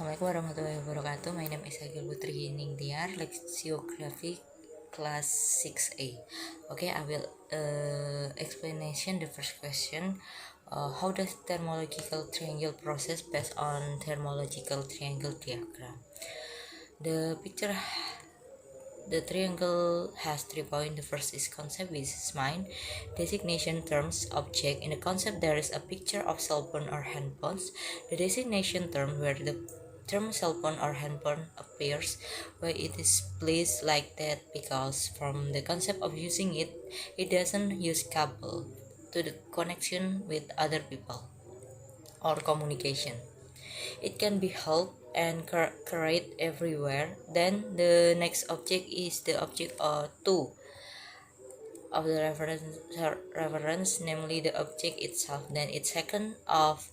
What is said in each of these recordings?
Assalamualaikum warahmatullahi wabarakatuh. My name is Agil, Putri, Ning, Tiyar, lexiography class 6A. Okay, I will explanation the first question. How does thermological triangle process based on thermological triangle diagram? The triangle has 3 points. The first is concept, which is mind, designation, terms, object. In the concept, there is a picture of cell phone or handphones. The designation term, where the term cell phone or handphone appears, where it is placed like that because from the concept of using it, it doesn't use cable to the connection with other people or communication. It can be held and carried everywhere. Then the next object is the object 2 of the reference, namely the object itself. Then it's second of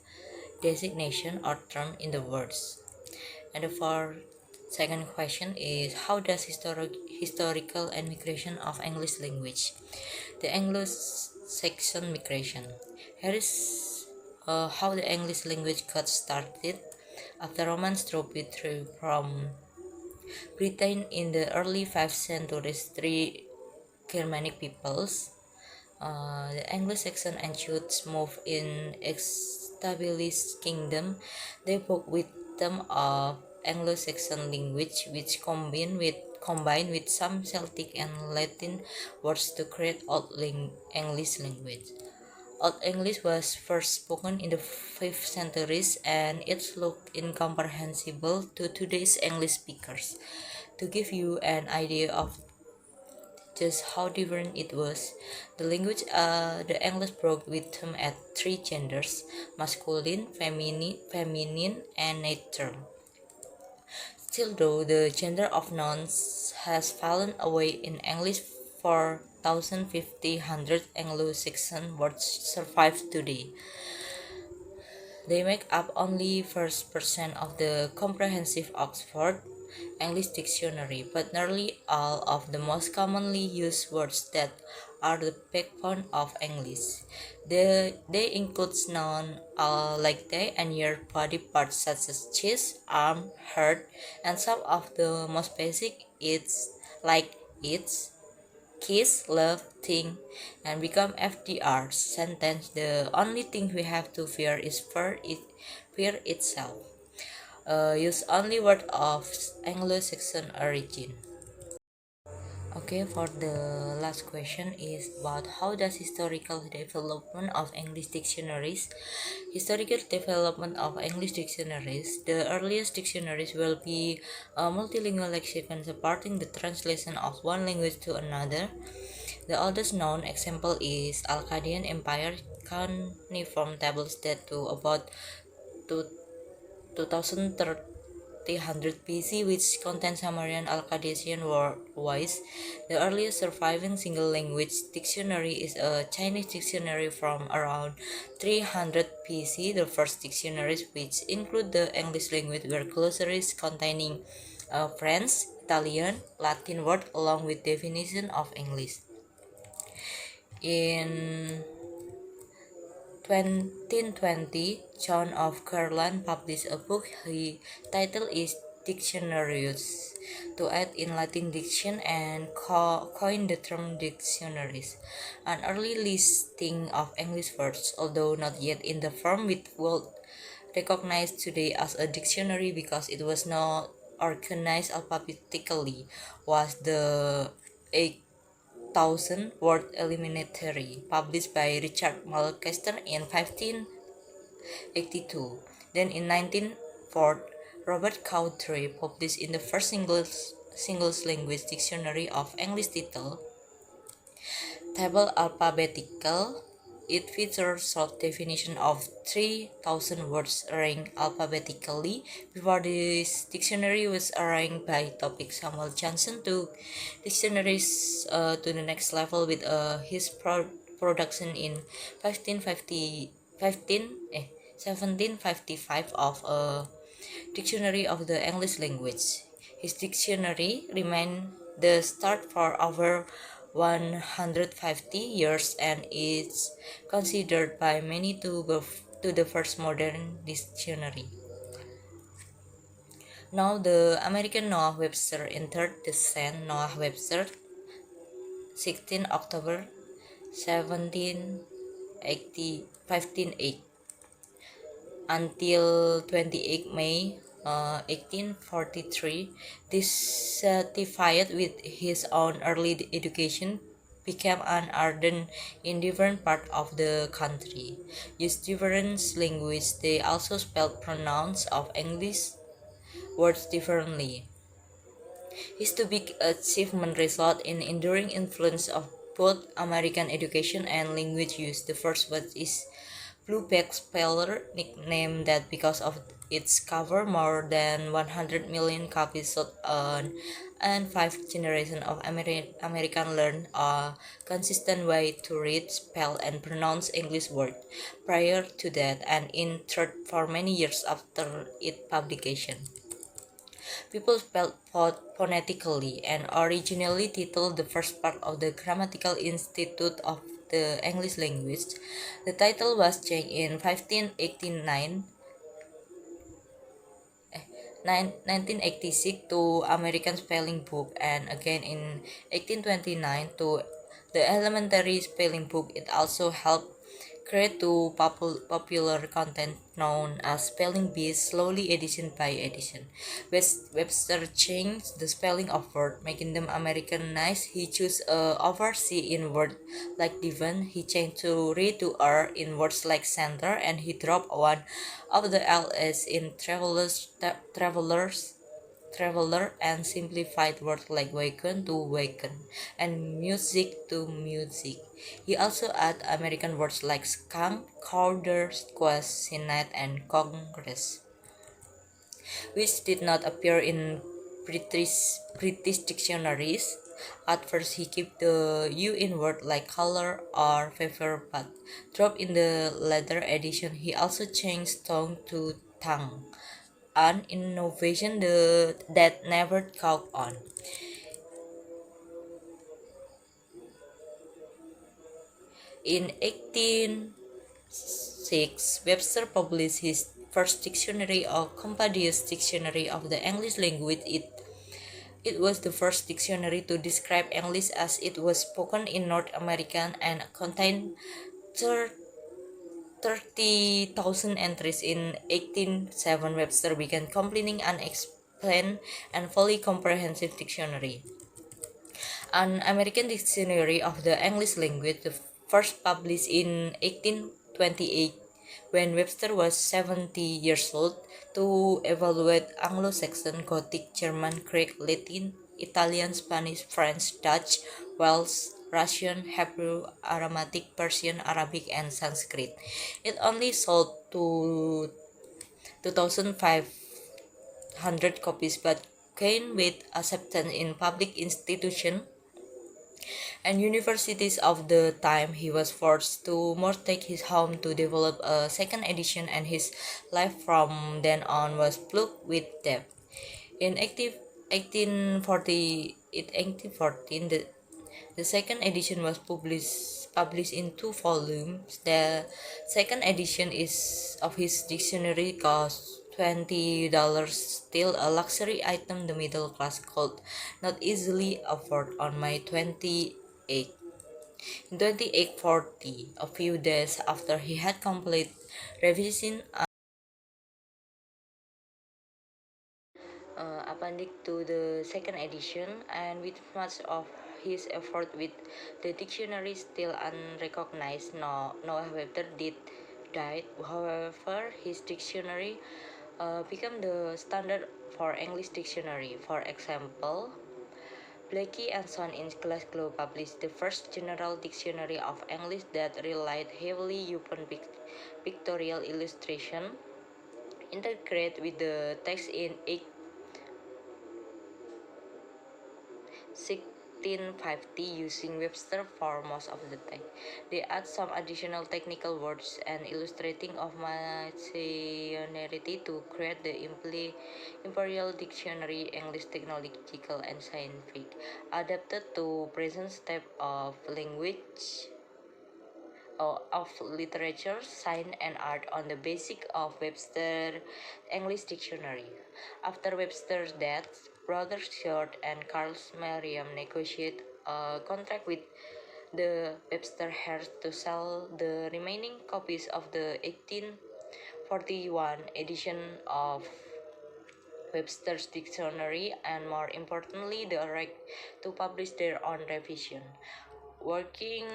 designation or term in the words. And the second question is, how does historical and migration of English language? The Anglo-Saxon migration. Here is how the English language got started. After Romans drove it through from Britain in the early 5th century, 3 Germanic peoples, the Anglo-Saxon ancients moved in established kingdom. They spoke with them of Anglo-Saxon language, which combined with some Celtic and Latin words to create Old English language. Old English was first spoken in the 5th centuries and it looked incomprehensible to today's English speakers. To give you an idea of just how different it was, the English broke with them at 3 genders: masculine, feminine, and neutral. Still though, the gender of nouns has fallen away in English. 4,500 Anglo-Saxon words survive today. They make up only 1% of the comprehensive Oxford English dictionary, but nearly all of the most commonly used words that are the backbone of English. They include nouns like they and your body parts such as chest, arm, heart, and some of the most basic it's like it's, kiss, love, think, and become FDR sentence. The only thing we have to fear is fear itself. Use only word of Anglo-Saxon origin. Okay, for the last question is about how does historical development of English dictionaries. Historical development of English dictionaries. The earliest dictionaries will be a multilingual lexicon supporting the translation of one language to another. The oldest known example is Akkadian Empire cuneiform tablets date to about 2300 BC, which contain Sumerian Akkadian words. The earliest surviving single language dictionary is a Chinese dictionary from around 300 BC. The first dictionaries, which include the English language, were glossaries containing French, Italian, Latin word along with definition of English. In 2020, John of Garland published a book. His title is Dictionaries, to add in Latin diction and coined the term dictionaries, an early listing of English words, although not yet in the form it would recognized today as a dictionary because it was not organized alphabetically, was the 8,000-word Elementary, published by Richard Malcaster in 1582. Then in 1904, Robert Cowdery published in the first English language dictionary of English title, Table Alphabetical. It features short definition of 3,000 words arranged alphabetically. Before this dictionary was arranged by topic, Samuel Johnson took dictionaries to the next level with his production in 1755 of a dictionary of the English language. His dictionary remained the start for over 150 years and is considered by many to the first modern dictionary. Now, the American Noah Webster entered the scene. Noah Webster, 16 October 1780, 1508, until 28 May 1843, dissatisfied with his own early education, became an ardent in different parts of the country. Used different languages, they also spelled pronouns of English words differently. His two big achievements result in enduring influence of both American education and language use. The first one is Blueback Speller, nicknamed that because of its cover more than 100 million copies sold on, and five generations of American learned a consistent way to read, spell, and pronounce English words. Prior to that, and in third for many years after its publication, people spelled phonetically and originally titled the first part of the Grammatical Institute of the English Language. The title was changed in 1589 1986 to American Spelling Book, and again in 1829 to the Elementary Spelling Book. It also helped create two popular content known as spelling bees, slowly edition by edition. Webster changed the spelling of words, making them Americanized. He chose over C in words like divan. He changed to re to R in words like center, and he dropped one of the LS in traveler, and simplified words like wagon to wagon and music to music. He also added American words like skunk, coder, squash, senate, and congress, which did not appear in British dictionaries. At first, he kept the U in words like color or favor, but dropped in the later edition. He also changed tongue to tongue, an innovation that never caught on. In 1806, Webster published his first dictionary, or Companions Dictionary of the English Language. It was the first dictionary to describe English as it was spoken in North America and contained 30,000 entries. In 1807, Webster began compiling an explained and fully comprehensive dictionary, an American Dictionary of the English Language, the first published in 1828 when Webster was 70 years old, to evaluate Anglo-Saxon, Gothic, German, Greek, Latin, Italian, Spanish, French, Dutch, Welsh, Russian, Hebrew, Aramaic, Persian, Arabic, and Sanskrit. It only sold to 2,500 copies, but gained with acceptance in public institutions and universities of the time. He was forced to mortgage his home to develop a second edition, and his life from then on was plagued with debt. In 1814, the second edition was published in two volumes. The second edition is of his dictionary cost $20, still a luxury item the middle class could not easily afford. On May 28, 2840, a few days after he had completed revision appendix to the second edition, and with much of his effort with the dictionary still unrecognized, Noah Webster did died. However, his dictionary became the standard for English dictionary. For example, Blakey and Son in Glasgow published the first general dictionary of English that relied heavily upon pictorial illustration, integrated with the text in 1650, using Webster for most of the time. They add some additional technical words and illustrating of machinery to create the Imperial Dictionary, English Technological and Scientific, adapted to present state of language of literature, science, and art on the basis of Webster English Dictionary. After Webster's death, brothers Short and Carl Merriam negotiated a contract with the Webster heirs to sell the remaining copies of the 1841 edition of Webster's Dictionary, and more importantly, the right to publish their own revision. Working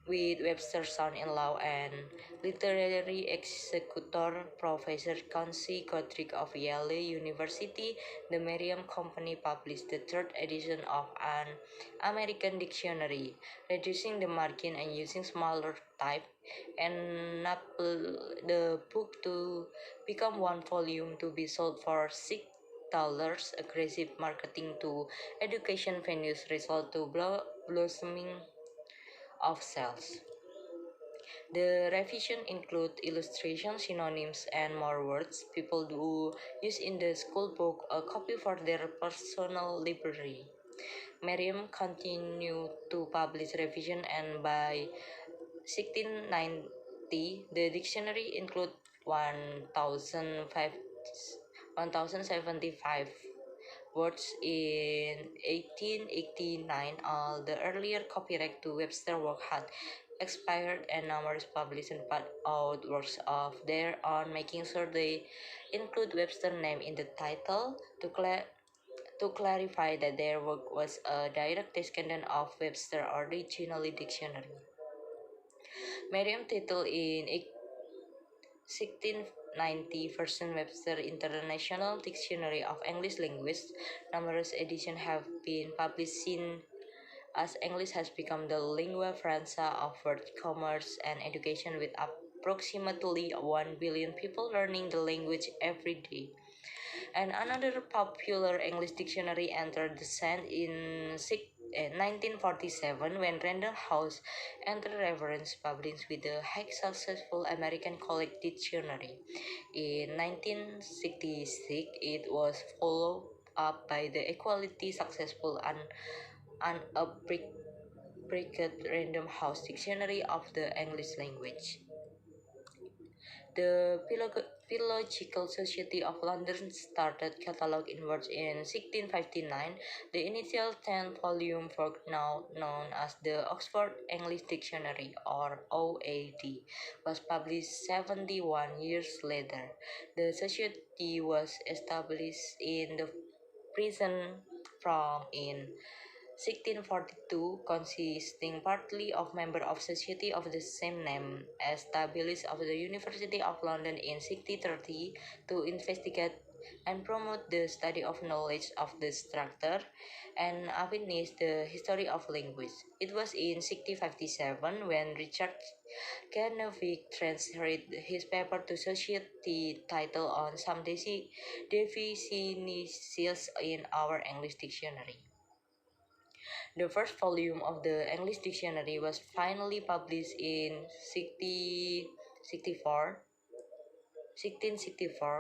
with Webster's son-in-law and literary executor Professor Counsey Godric of Yale University, the Merriam Company published the third edition of an American dictionary, reducing the margin and using smaller type, enabled the book to become one volume to be sold for $6. Aggressive marketing to education venues result to blossoming of sales. The revision include illustrations, synonyms, and more words people do use in the school book, a copy for their personal library. Merriam continued to publish revision, and by 1690, the dictionary include 1075 words. In 1889, all the earlier copyright to Webster work had expired, and numerous publishers put out works of their own, making sure they include Webster name in the title to clarify that their work was a direct descendant of Webster original dictionary. Merriam title in 1690 version Webster International Dictionary of English Language. Numerous editions have been published since, as English has become the lingua franca of world commerce and education, with approximately 1 billion people learning the language every day. And another popular English dictionary entered the scene in 1947 when Random House entered reference publishing with the highly successful American College Dictionary. In 1966, it was followed up by the equally successful and unabridged Random House Dictionary of the English Language. The Philological Society of London started catalog in words in 1659. The initial 10-volume work, now known as the Oxford English Dictionary or OAD, was published 71 years later. The society was established in the prison from in 1642, consisting partly of members of society of the same name, established of the University of London in 1630 to investigate and promote the study of knowledge of the structure and witness the history of language. It was in 1657 when Richard Kennewick transferred his paper to society title on some definitions in our English dictionary. The first volume of the English dictionary was finally published in 1664,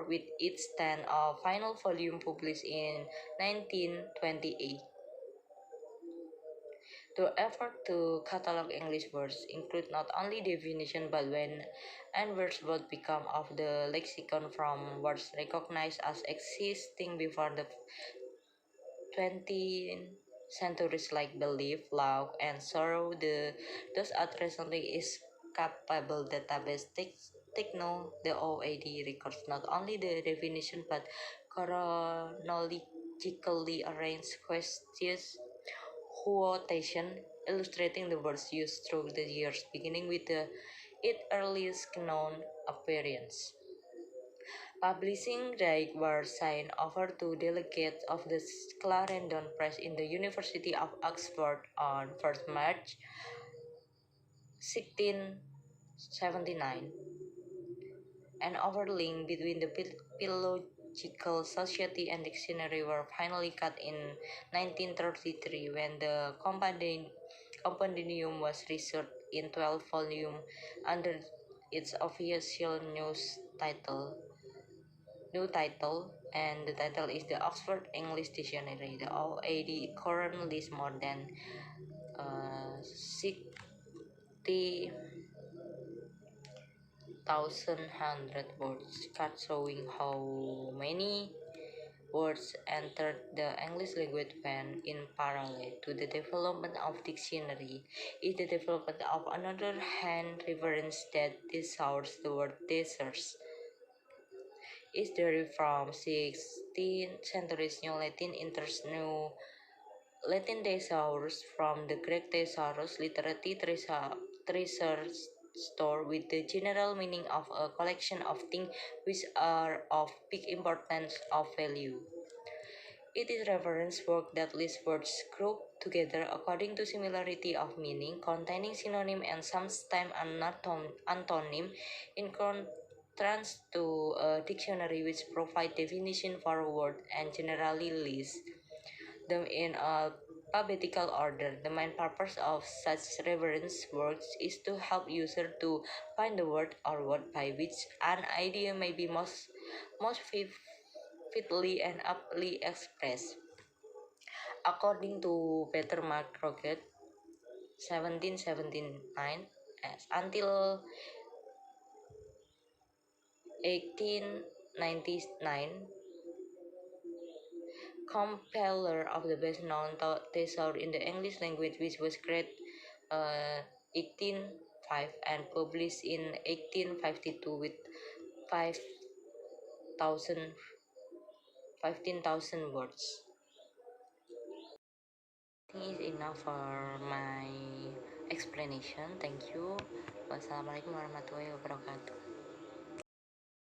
with its 10th final volume published in 1928. The effort to catalog English words include not only definition but when and words both become of the lexicon from words recognized as existing before the 20th centuries like belief, love, and sorrow. Those at recently is capable database the OAD records not only the definition but chronologically arranged questions, quotation, illustrating the words used through the years, beginning with its earliest known appearance. Publishing rights were signed over to delegates of the Clarendon Press in the University of Oxford on 1st March 1679. An overlink between the Philological Society and Dictionary were finally cut in 1933 when the compendium was reissued in 12 volumes under its official new title, and the title is the Oxford English Dictionary. The OAD currently lists more than 60 1,100 words card showing how many words entered the English language when in parallel to the development of dictionary is the development of another hand reference that thesaurus. The word thesaurus is derived from 16th century's New Latin New Latin thesaurus from the Greek thesaurus, literally treasure store, with the general meaning of a collection of things which are of big importance of value. It is reference work that lists words grouped together according to similarity of meaning, containing synonym and sometimes antonym, in contrast to a dictionary which provide definition for a word and generally lists them in alphabetical order. The main purpose of such reference works is to help user to find the word or word by which an idea may be most fitly and aptly expressed. According to Peter Mark Roget, 1779 until 1899, compiler of the best known thesaurus in the English language, which was created 1805 and published in 1852 with 5,000 15,000 words. I think is enough for my explanation. Thank you. Wassalamualaikum warahmatullahi wabarakatuh.